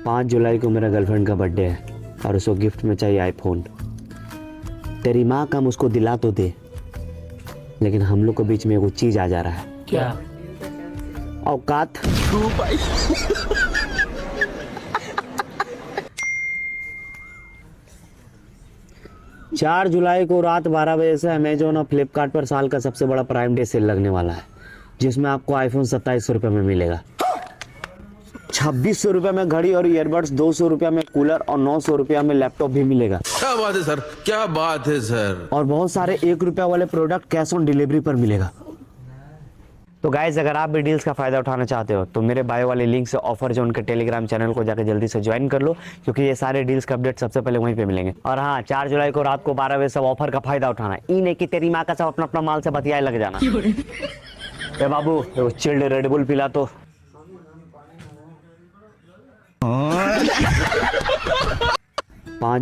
5 जुलाई को मेरा गर्लफ्रेंड का बर्थडे है और उसको गिफ्ट में चाहिए आईफोन। तेरी माँ का उसको दिला तो दे, लेकिन हम लोग के बीच में वो चीज आ जा रहा है। क्या? औकात। 4 जुलाई को रात 12 बजे से अमेजोन और फ्लिपकार्ट पर साल का सबसे बड़ा प्राइम डे सेल लगने वाला है, जिसमें आपको आईफोन 2700 रुपये में मिलेगा, 2600 रुपये में घड़ी और ईयरबड्स, 200 रुपये में कूलर और 900 रुपये में लैपटॉप भी मिलेगा। क्या बात है सर, क्या बात है सर। और बहुत सारे 1 रुपया वाले प्रोडक्ट कैश ऑन डिलीवरी पर मिलेगा। तो गाइज, अगर आप भी डील्स का फायदा उठाना चाहते हो तो मेरे बायो वाले लिंक से ऑफर जो उनके टेलीग्राम चैनल को जाकर जल्दी से ज्वाइन कर लो, क्योंकि ये सारे डील्स का अपडेट सबसे पहले वहीं पे मिलेंगे। और हाँ, 4 जुलाई को रात को 12 बजे सब ऑफर का फायदा उठाना, ई नहीं कि तेरी माँ का सब अपना अपना माल से बतियाए लग जाना। ए बाबू, चिल्ड रेड बुल पिला तो। 5